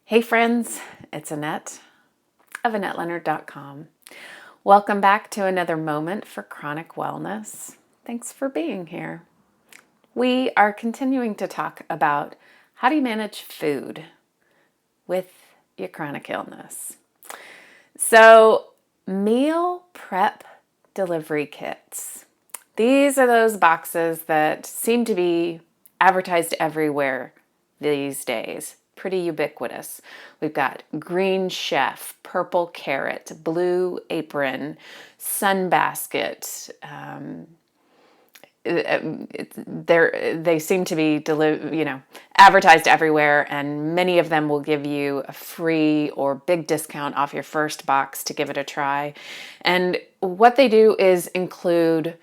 Hey friends, it's Annette of AnnetteLeonard.com. Welcome back to another moment for chronic wellness. Thanks for being here. We are continuing to talk about how do you manage food with your chronic illness. So, meal prep delivery kits. These are those boxes that seem to be advertised everywhere these days. Pretty ubiquitous. We've got green chef, purple carrot, blue apron, sunbasket. They seem to be advertised everywhere, and many of them will give you a free or big discount off your first box to give it a try. And what they do is include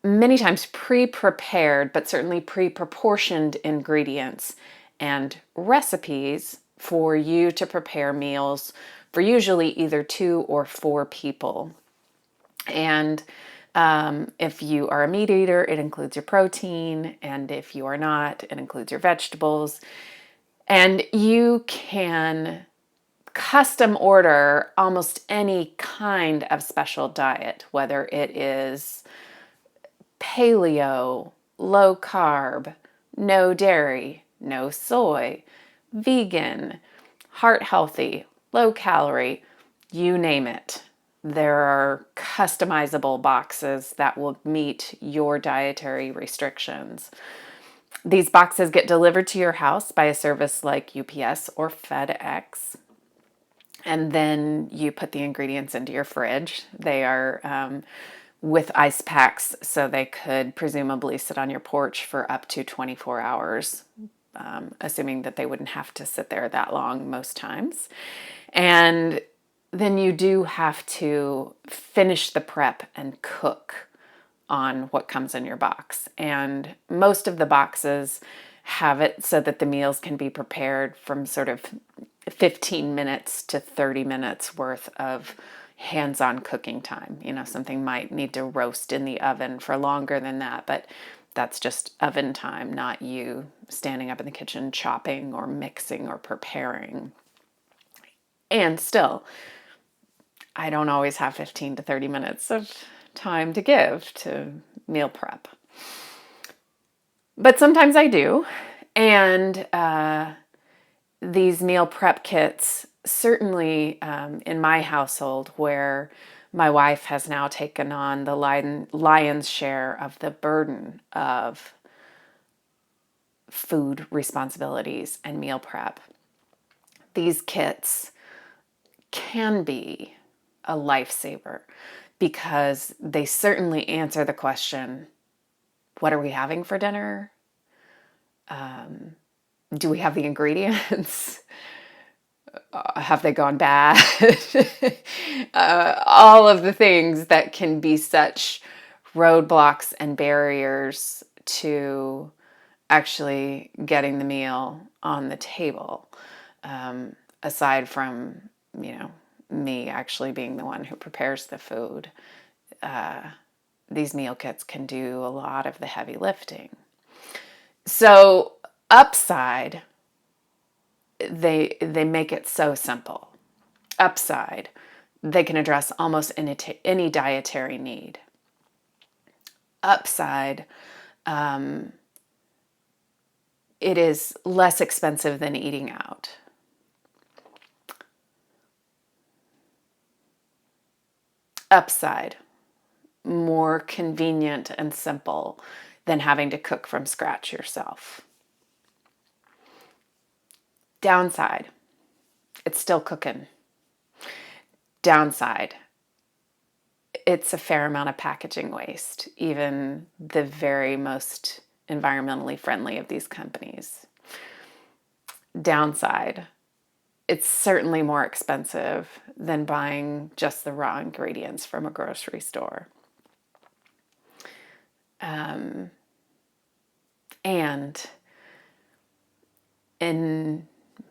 many times pre-prepared, but certainly pre-proportioned ingredients and recipes for you to prepare meals for usually either 2 or 4 people. And if you are a meat eater, it includes your protein. And if you are not, it includes your vegetables. And you can custom order almost any kind of special diet, whether it is paleo, low carb, no dairy, no soy, vegan, heart healthy, low calorie, you name it. There are customizable boxes that will meet your dietary restrictions. These boxes get delivered to your house by a service like UPS or FedEx. And then you put the ingredients into your fridge. They are with ice packs, so they could presumably sit on your porch for up to 24 hours, assuming that they wouldn't have to sit there that long most times. And then you do have to finish the prep and cook on what comes in your box. And most of the boxes have it so that the meals can be prepared from sort of 15 minutes to 30 minutes worth of hands-on cooking time. Something might need to roast in the oven for longer than that, but that's just oven time, not you standing up in the kitchen chopping or mixing or preparing. And still, I don't always have 15 to 30 minutes of time to give to meal prep. But sometimes I do. And these meal prep kits, certainly in my household, where my wife has now taken on the lion's share of the burden of food responsibilities and meal prep, these kits can be a lifesaver because they certainly answer the question, what are we having for dinner? Do we have the ingredients? Have they gone bad? All of the things that can be such roadblocks and barriers to actually getting the meal on the table, aside from, me actually being the one who prepares the food. These meal kits can do a lot of the heavy lifting. So upside, they make it so simple. Upside, they can address almost any dietary need. Upside, it is less expensive than eating out. Upside, more convenient and simple than having to cook from scratch yourself. Downside, it's still cooking. Downside, it's a fair amount of packaging waste, even the very most environmentally friendly of these companies. Downside, it's certainly more expensive than buying just the raw ingredients from a grocery store. And in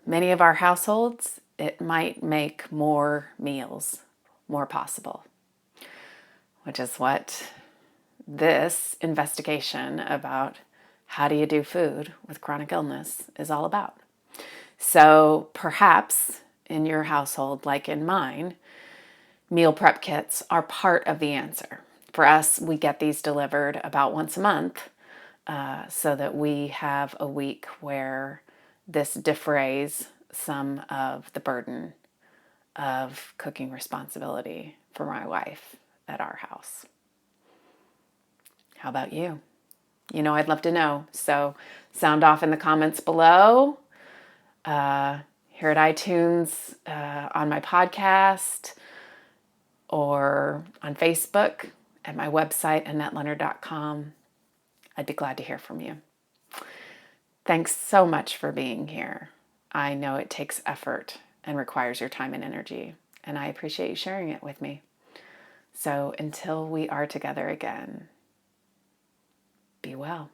many of our households, it might make more meals more possible, which is what this investigation about how do you do food with chronic illness is all about. So perhaps in your household, like in mine, meal prep kits are part of the answer. For us, we get these delivered about once a month so that we have a week where this defrays some of the burden of cooking responsibility for my wife at our house. How about you? I'd love to know. So sound off in the comments below, here at iTunes, on my podcast, or on Facebook at my website, AnnetteLeonard.com. I'd be glad to hear from you. Thanks so much for being here. I know it takes effort and requires your time and energy, and I appreciate you sharing it with me. So until we are together again, be well.